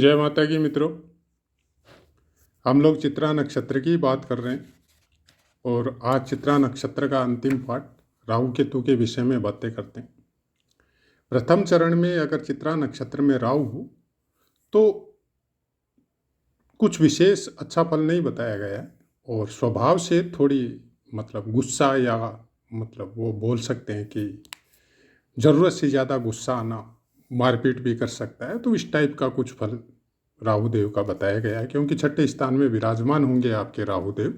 जय माता की मित्रों। हम लोग चित्रा नक्षत्र की बात कर रहे हैं और आज चित्रा नक्षत्र का अंतिम पाठ राहु केतु के विषय में बातें करते हैं। प्रथम चरण में अगर चित्रा नक्षत्र में राहु हो तो कुछ विशेष अच्छा फल नहीं बताया गया है और स्वभाव से थोड़ी गुस्सा या वो बोल सकते हैं कि ज़रूरत से ज़्यादा गुस्सा आना, मारपीट भी कर सकता है। तो इस टाइप का कुछ फल राहुदेव का बताया गया है, क्योंकि छठे स्थान में विराजमान होंगे आपके राहुदेव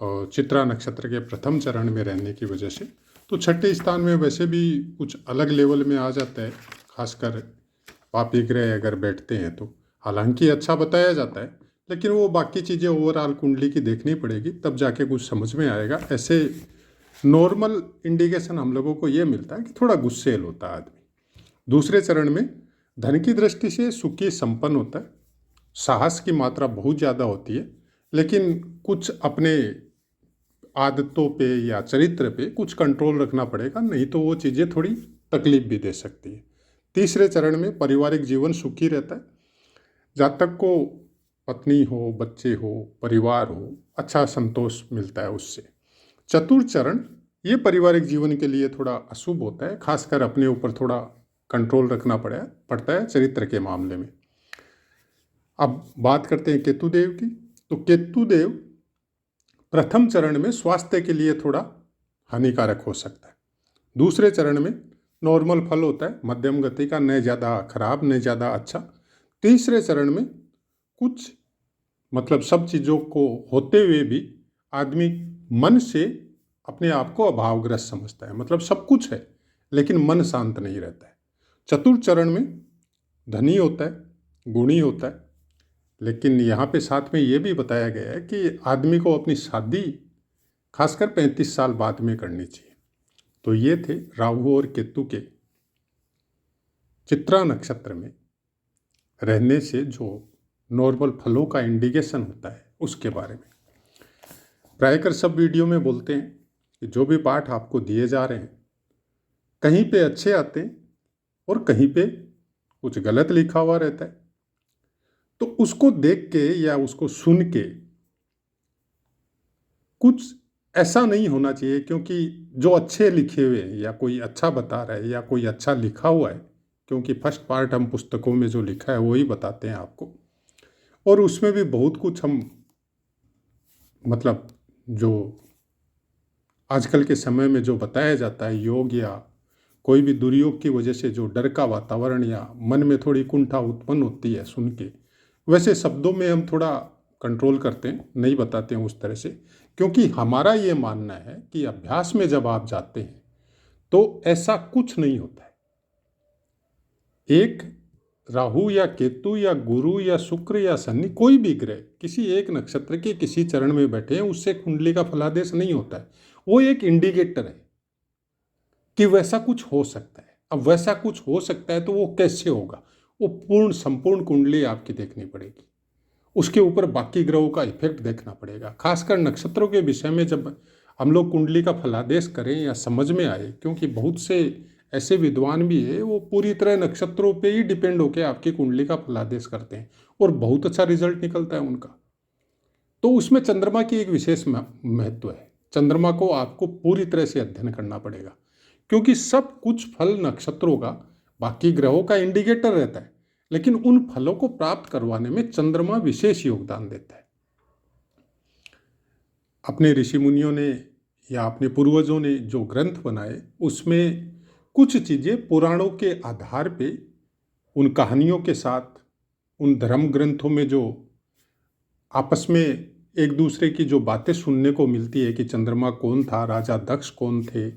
और चित्रा नक्षत्र के प्रथम चरण में रहने की वजह से। तो छठे स्थान में वैसे भी कुछ अलग लेवल में आ जाता है, खासकर पापी ग्रह अगर बैठते हैं तो। हालांकि अच्छा बताया जाता है, लेकिन वो बाकी चीज़ें ओवरऑल कुंडली की देखनी पड़ेगी, तब जाके कुछ समझ में आएगा। ऐसे नॉर्मल इंडिकेशन हम लोगों को ये मिलता है कि थोड़ा गुस्सेल होता है आदमी। दूसरे चरण में धन की दृष्टि से सुखी संपन्न होता है, साहस की मात्रा बहुत ज़्यादा होती है, लेकिन कुछ अपने आदतों पे या चरित्र पे कुछ कंट्रोल रखना पड़ेगा, नहीं तो वो चीज़ें थोड़ी तकलीफ भी दे सकती है। तीसरे चरण में पारिवारिक जीवन सुखी रहता है, जातक को पत्नी हो, बच्चे हो, परिवार हो, अच्छा संतोष मिलता है उससे। चतुर्थ चरण ये पारिवारिक जीवन के लिए थोड़ा अशुभ होता है, खासकर अपने ऊपर थोड़ा कंट्रोल रखना पड़ता है चरित्र के मामले में। अब बात करते हैं केतुदेव की। तो केतुदेव प्रथम चरण में स्वास्थ्य के लिए थोड़ा हानिकारक हो सकता है। दूसरे चरण में नॉर्मल फल होता है, मध्यम गति का, न ज़्यादा खराब न ज़्यादा अच्छा। तीसरे चरण में कुछ सब चीज़ों को होते हुए भी आदमी मन से अपने आप को अभावग्रस्त समझता है, सब कुछ है लेकिन मन शांत नहीं रहता है। चतुर्थ चरण में धनी होता है, गुणी होता है, लेकिन यहाँ पे साथ में ये भी बताया गया है कि आदमी को अपनी शादी खासकर 35 साल बाद में करनी चाहिए। तो ये थे राहु और केतु के चित्रा नक्षत्र में रहने से जो नॉर्मल फलों का इंडिकेशन होता है उसके बारे में। प्रायकर सब वीडियो में बोलते हैं कि जो भी पाठ आपको दिए जा रहे हैं, कहीं पे अच्छे आते हैं और कहीं पे कुछ गलत लिखा हुआ रहता है। तो उसको देख के या उसको सुन के कुछ ऐसा नहीं होना चाहिए, क्योंकि जो अच्छे लिखे हुए हैं या कोई अच्छा बता रहा है या कोई अच्छा लिखा हुआ है, क्योंकि फर्स्ट पार्ट हम पुस्तकों में जो लिखा है वही बताते हैं आपको, और उसमें भी बहुत कुछ हम जो आजकल के समय में जो बताया जाता है योग या कोई भी दुर्योग की वजह से जो डर का वातावरण या मन में थोड़ी कुंठा उत्पन्न होती है सुन के, वैसे शब्दों में हम थोड़ा कंट्रोल करते हैं, नहीं बताते हैं उस तरह से, क्योंकि हमारा ये मानना है कि अभ्यास में जब आप जाते हैं तो ऐसा कुछ नहीं होता है। एक राहु या केतु या गुरु या शुक्र या शनि, कोई भी ग्रह किसी एक नक्षत्र के किसी चरण में बैठे हैं, उससे कुंडली का फलादेश नहीं होता है। वो एक इंडिकेटर है कि वैसा कुछ हो सकता है। अब वैसा कुछ हो सकता है तो वो कैसे होगा? वो पूर्ण संपूर्ण कुंडली आपकी देखनी पड़ेगी, उसके ऊपर बाकी ग्रहों का इफेक्ट देखना पड़ेगा। खासकर नक्षत्रों के विषय में जब हम लोग कुंडली का फलादेश करें या समझ में आए, क्योंकि बहुत से ऐसे विद्वान भी है वो पूरी तरह नक्षत्रों पे ही डिपेंड होकर आपकी कुंडली का फलादेश करते हैं और बहुत अच्छा रिजल्ट निकलता है उनका। तो उसमें चंद्रमा की एक विशेष महत्व है। चंद्रमा को आपको पूरी तरह से अध्ययन करना पड़ेगा, क्योंकि सब कुछ फल नक्षत्रों का बाकी ग्रहों का इंडिकेटर रहता है, लेकिन उन फलों को प्राप्त करवाने में चंद्रमा विशेष योगदान देता है। अपने ऋषि मुनियों ने या अपने पूर्वजों ने जो ग्रंथ बनाए, उसमें कुछ चीज़ें पुराणों के आधार पे, उन कहानियों के साथ, उन धर्म ग्रंथों में जो आपस में एक दूसरे की जो बातें सुनने को मिलती है कि चंद्रमा कौन था, राजा दक्ष कौन थे,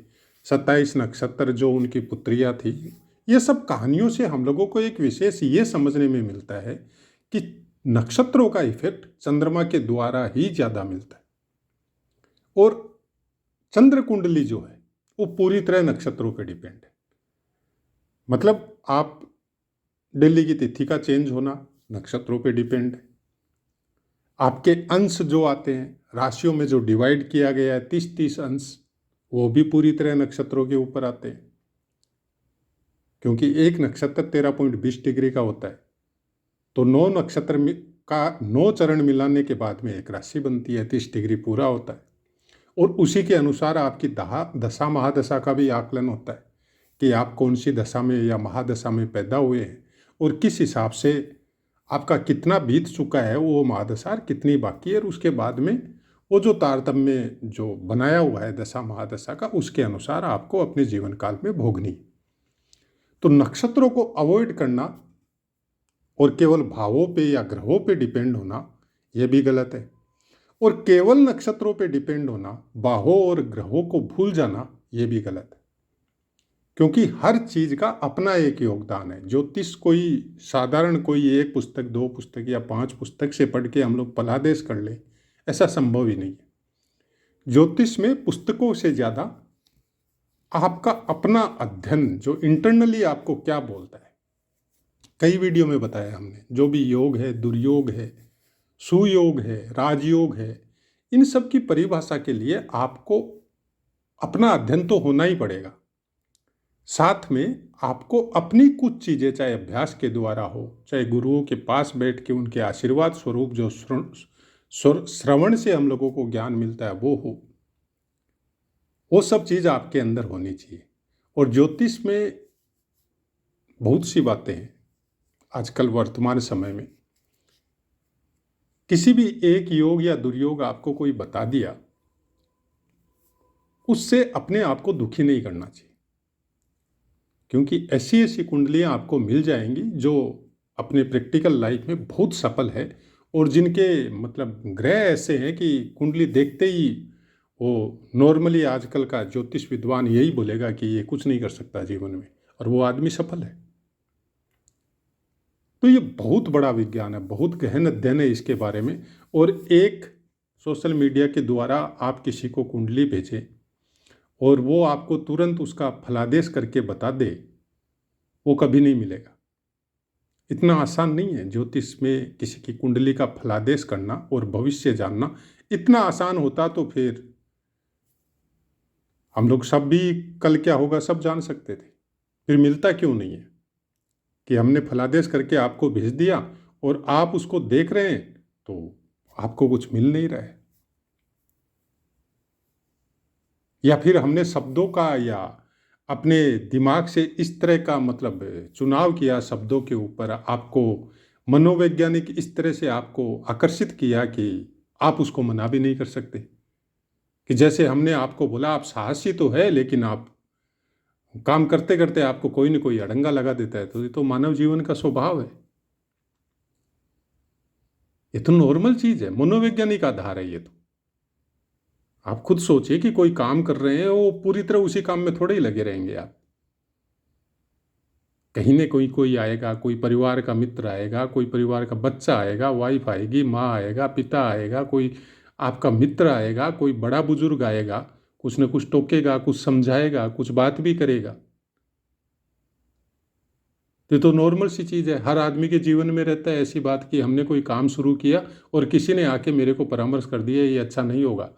27 नक्षत्र जो उनकी पुत्रियां थी, ये सब कहानियों से हम लोगों को एक विशेष ये समझने में मिलता है कि नक्षत्रों का इफेक्ट चंद्रमा के द्वारा ही ज़्यादा मिलता है। और चंद्र कुंडली जो है वो पूरी तरह नक्षत्रों पर डिपेंड है। आप डेली की तिथि का चेंज होना नक्षत्रों पे डिपेंड है। आपके अंश जो आते हैं राशियों में, जो डिवाइड किया गया है 30-30 अंश, वो भी पूरी तरह नक्षत्रों के ऊपर आते हैं, क्योंकि एक नक्षत्र 13.20 डिग्री का होता है। तो 9 नक्षत्र का 9 चरण मिलाने के बाद में एक राशि बनती है, 30 डिग्री पूरा होता है। और उसी के अनुसार आपकी दशा महादशा का भी आकलन होता है कि आप कौन सी दशा में या महादशा में पैदा हुए हैं और किस हिसाब से आपका कितना बीत चुका है वो महादशा, कितनी बाकी है, और उसके बाद में वो जो तारतम्य जो बनाया हुआ है दशा महादशा का, उसके अनुसार आपको अपने जीवन काल में भोगनी। तो नक्षत्रों को अवॉइड करना और केवल भावों पे या ग्रहों पे डिपेंड होना यह भी गलत है, और केवल नक्षत्रों पे डिपेंड होना, भावों और ग्रहों को भूल जाना, यह भी गलत है। क्योंकि हर चीज का अपना एक योगदान है। ज्योतिष कोई साधारण कोई 1 पुस्तक 2 पुस्तक या 5 पुस्तक से पढ़ के हम लोग फलादेश कर ले, ऐसा संभव ही नहीं है। ज्योतिष में पुस्तकों से ज्यादा आपका अपना अध्ययन जो इंटरनली आपको क्या बोलता है। कई वीडियो में बताया हमने, जो भी योग है, दुर्योग है, सुयोग है, राजयोग है, इन सब की परिभाषा के लिए आपको अपना अध्ययन तो होना ही पड़ेगा। साथ में आपको अपनी कुछ चीज़ें, चाहे अभ्यास के द्वारा हो, चाहे गुरुओं के पास बैठ के उनके आशीर्वाद स्वरूप जो श्रवण से हम लोगों को ज्ञान मिलता है वो हो, वो सब चीज़ आपके अंदर होनी चाहिए। और ज्योतिष में बहुत सी बातें हैं आजकल वर्तमान समय में। किसी भी एक योग या दुर्योग आपको कोई बता दिया, उससे अपने आप को दुखी नहीं करना चाहिए, क्योंकि ऐसी ऐसी कुंडलियां आपको मिल जाएंगी जो अपने प्रैक्टिकल लाइफ में बहुत सफल है, और जिनके मतलब ग्रह ऐसे हैं कि कुंडली देखते ही वो नॉर्मली आजकल का ज्योतिष विद्वान यही बोलेगा कि ये कुछ नहीं कर सकता जीवन में, और वो आदमी सफल है। तो ये बहुत बड़ा विज्ञान है, बहुत गहन अध्ययन है इसके बारे में। और एक सोशल मीडिया के द्वारा आप किसी को कुंडली भेजें और वो आपको तुरंत उसका फलादेश करके बता दे, वो कभी नहीं मिलेगा। इतना आसान नहीं है ज्योतिष में किसी की कुंडली का फलादेश करना और भविष्य जानना। इतना आसान होता तो फिर हम लोग सब भी कल क्या होगा सब जान सकते थे। फिर मिलता क्यों नहीं है कि हमने फलादेश करके आपको भेज दिया और आप उसको देख रहे हैं तो आपको कुछ मिल नहीं रहा है, या फिर हमने शब्दों का या अपने दिमाग से इस तरह का मतलब चुनाव किया शब्दों के ऊपर, आपको मनोवैज्ञानिक इस तरह से आपको आकर्षित किया कि आप उसको मना भी नहीं कर सकते। कि जैसे हमने आपको बोला आप साहसी तो है, लेकिन आप काम करते करते आपको कोई न कोई अड़ंगा लगा देता है। तो ये तो मानव जीवन का स्वभाव है, ये तो नॉर्मल चीज है, मनोवैज्ञानिक आधार है ये तो। आप खुद सोचिए कि कोई काम कर रहे हैं, वो पूरी तरह उसी काम में थोड़े ही लगे रहेंगे आप। कहीं न कोई आएगा, कोई परिवार का मित्र आएगा, कोई परिवार का बच्चा आएगा, वाइफ आएगी, माँ आएगा, पिता आएगा, कोई आपका मित्र आएगा, कोई बड़ा बुजुर्ग आएगा, कुछ न कुछ टोकेगा, कुछ समझाएगा, कुछ बात भी करेगा। ये तो नॉर्मल सी चीज़ है, हर आदमी के जीवन में रहता है ऐसी बात कि हमने कोई काम शुरू किया और किसी ने आके मेरे को परामर्श कर दिया ये अच्छा नहीं होगा,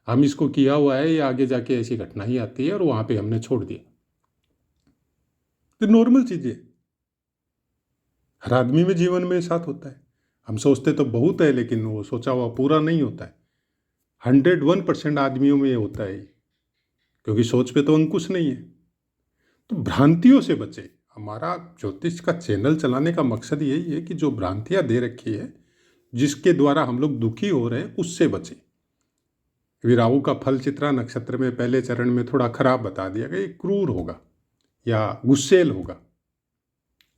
हम इसको किया हुआ है, ये आगे जाके ऐसी घटना ही आती है, और वहाँ पे हमने छोड़ दिया। तो नॉर्मल चीज़ है, हर आदमी में जीवन में साथ होता है। हम सोचते तो बहुत है, लेकिन वो सोचा हुआ पूरा नहीं होता है। 101% आदमियों में ये होता है, क्योंकि सोच पे तो अंकुश नहीं है। तो भ्रांतियों से बचे। हमारा ज्योतिष का चैनल चलाने का मकसद यही है कि जो भ्रांतियां दे रखी है, जिसके द्वारा हम लोग दुखी हो रहे हैं, उससे बचे। राहु का फल चित्रा नक्षत्र में पहले चरण में थोड़ा खराब बता दिया गया, क्रूर होगा या गुस्सेल होगा।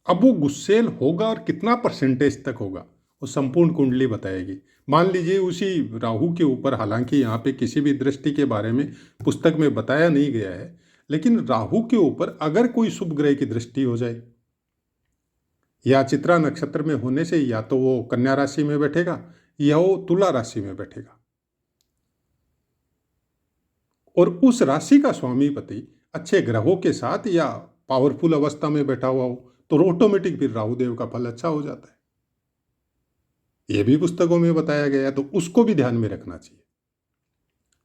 अब वो गुस्सेल होगा और कितना परसेंटेज तक होगा वो संपूर्ण कुंडली बताएगी। मान लीजिए उसी राहु के ऊपर, हालांकि यहाँ पे किसी भी दृष्टि के बारे में पुस्तक में बताया नहीं गया है, लेकिन राहु के ऊपर अगर कोई शुभ ग्रह की दृष्टि हो जाए, या चित्रा नक्षत्र में होने से या तो वो कन्या राशि में बैठेगा या वो तुला राशि में बैठेगा, और उस राशि का स्वामीपति अच्छे ग्रहों के साथ या पावरफुल अवस्था में बैठा हुआ हो, तो ऑटोमेटिक फिर राहुदेव का फल अच्छा हो जाता है। यह भी पुस्तकों में बताया गया है, तो उसको भी ध्यान में रखना चाहिए।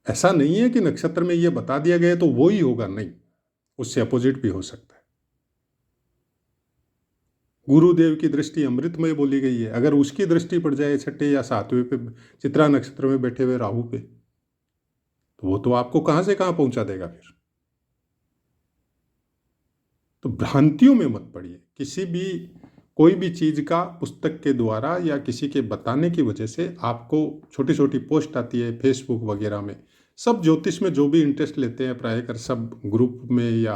ऐसा नहीं है कि नक्षत्र में यह बता दिया गया तो वो ही होगा, नहीं, उससे अपोजिट भी हो सकता है। गुरुदेव की दृष्टि अमृतमय बोली गई है। अगर उसकी दृष्टि पड़ जाए छठे या सातवें पे, चित्रा नक्षत्र में बैठे हुए राहु पे, तो वो तो आपको कहां से कहां पहुंचा देगा फिर। तो भ्रांतियों में मत पड़िए। किसी भी कोई भी चीज का पुस्तक के द्वारा या किसी के बताने की वजह से आपको छोटी छोटी पोस्ट आती है फेसबुक वगैरह में, सब ज्योतिष में जो भी इंटरेस्ट लेते हैं प्राय कर सब ग्रुप में या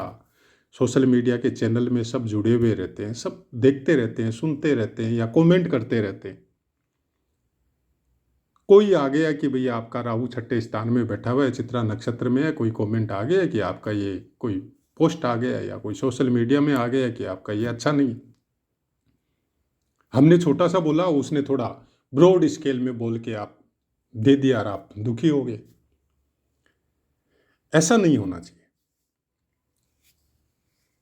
सोशल मीडिया के चैनल में सब जुड़े हुए रहते हैं, सब देखते रहते हैं, सुनते रहते हैं या कमेंट करते रहते हैं। कोई आ गया कि भैया आपका राहु छठे स्थान में बैठा हुआ है, चित्रा नक्षत्र में है, कोई कमेंट आ गया कि आपका ये कोई पोस्ट आ गया या कोई सोशल मीडिया में आ गया कि आपका ये अच्छा नहीं। हमने छोटा सा बोला, उसने थोड़ा ब्रॉड स्केल में बोल के आप दे दिया और आप दुखी हो गए। ऐसा नहीं होना चाहिए,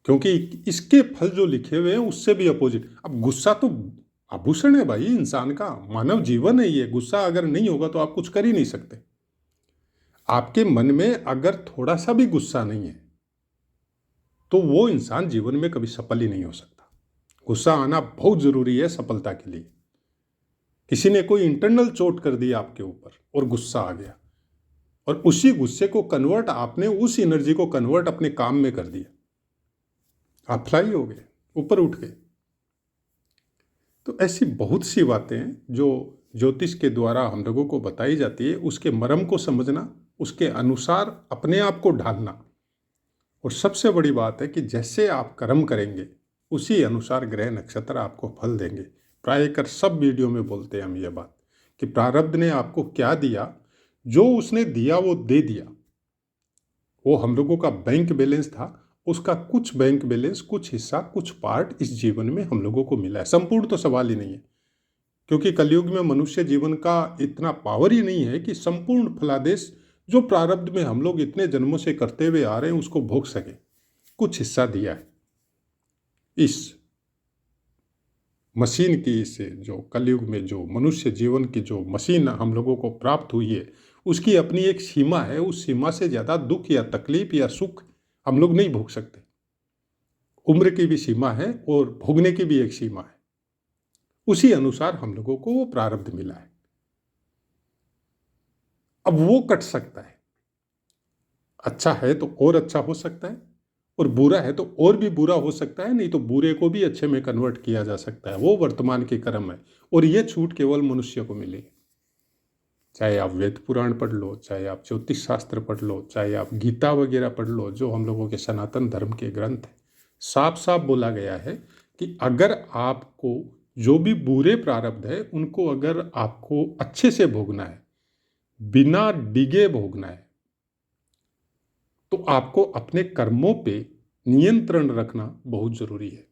क्योंकि इसके फल जो लिखे हुए हैं उससे भी अपोजिट। अब गुस्सा तो आभूषण है भाई इंसान का, मानव जीवन है ये। गुस्सा अगर नहीं होगा तो आप कुछ कर ही नहीं सकते। आपके मन में अगर थोड़ा सा भी गुस्सा नहीं है तो वो इंसान जीवन में कभी सफल ही नहीं हो सकता। गुस्सा आना बहुत जरूरी है सफलता के लिए। किसी ने कोई इंटरनल चोट कर दी आपके ऊपर और गुस्सा आ गया, और उसी गुस्से को कन्वर्ट आपने, उस एनर्जी को कन्वर्ट अपने काम में कर दिया, आप फ्लाई हो गए, ऊपर उठ गए। तो ऐसी बहुत सी बातें हैं जो ज्योतिष के द्वारा हम लोगों को बताई जाती है। उसके मर्म को समझना, उसके अनुसार अपने आप को ढालना, और सबसे बड़ी बात है कि जैसे आप कर्म करेंगे उसी अनुसार ग्रह नक्षत्र आपको फल देंगे। प्राय कर सब वीडियो में बोलते हैं हम ये बात कि प्रारब्ध ने आपको क्या दिया, जो उसने दिया वो दे दिया। वो हम लोगों का बैंक बैलेंस था, उसका कुछ बैंक बैलेंस, कुछ हिस्सा, कुछ पार्ट इस जीवन में हम लोगों को मिला है। संपूर्ण तो सवाल ही नहीं है, क्योंकि कलयुग में मनुष्य जीवन का इतना पावर ही नहीं है कि संपूर्ण फलादेश जो प्रारब्ध में हम लोग इतने जन्मों से करते हुए आ रहे हैं उसको भोग सके। कुछ हिस्सा दिया है इस मशीन की, इसे जो कलयुग में जो मनुष्य जीवन की जो मशीन हम लोगों को प्राप्त हुई है, उसकी अपनी एक सीमा है। उस सीमा से ज़्यादा दुख या तकलीफ या सुख हम लोग नहीं भोग सकते। उम्र की भी सीमा है और भोगने की भी एक सीमा है। उसी अनुसार हम लोगों को वो प्रारब्ध मिला है। अब वो कट सकता है, अच्छा है तो और अच्छा हो सकता है, और बुरा है तो और भी बुरा हो सकता है। नहीं तो बुरे को भी अच्छे में कन्वर्ट किया जा सकता है। वो वर्तमान के कर्म है, और ये छूट केवल मनुष्य को मिली। चाहे आप वेद पुराण पढ़ लो, चाहे आप ज्योतिष शास्त्र पढ़ लो, चाहे आप गीता वगैरह पढ़ लो, जो हम लोगों के सनातन धर्म के ग्रंथ हैं, साफ साफ बोला गया है कि अगर आपको जो भी बुरे प्रारब्ध है उनको अगर आपको अच्छे से भोगना है, बिना डिगे भोगना है, तो आपको अपने कर्मों पे नियंत्रण रखना बहुत जरूरी है।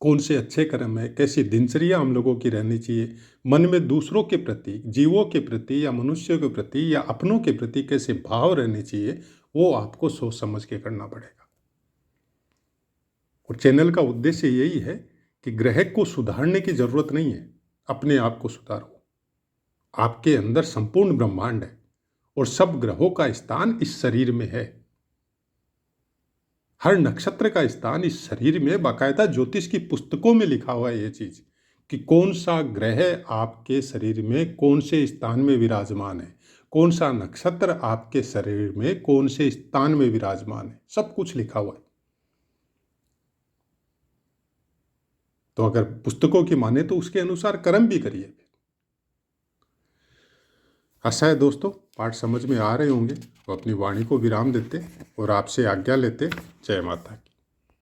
कौन से अच्छे कर्म है, कैसी दिनचर्या हम लोगों की रहनी चाहिए, मन में दूसरों के प्रति, जीवों के प्रति या मनुष्यों के प्रति या अपनों के प्रति कैसे भाव रहने चाहिए, वो आपको सोच समझ के करना पड़ेगा। और चैनल का उद्देश्य यही है कि ग्रह को सुधारने की जरूरत नहीं है, अपने आप को सुधारो। आपके अंदर संपूर्ण ब्रह्मांड है और सब ग्रहों का स्थान इस शरीर में है। हर नक्षत्र का स्थान इस शरीर में बाकायदा ज्योतिष की पुस्तकों में लिखा हुआ है ये चीज, कि कौन सा ग्रह आपके शरीर में कौन से स्थान में विराजमान है, कौन सा नक्षत्र आपके शरीर में कौन से स्थान में विराजमान है, सब कुछ लिखा हुआ है। तो अगर पुस्तकों की माने तो उसके अनुसार कर्म भी करिए। आशा है दोस्तों पाठ समझ में आ रहे होंगे। तो अपनी वाणी को विराम देते और आपसे आज्ञा लेते। जय माता की।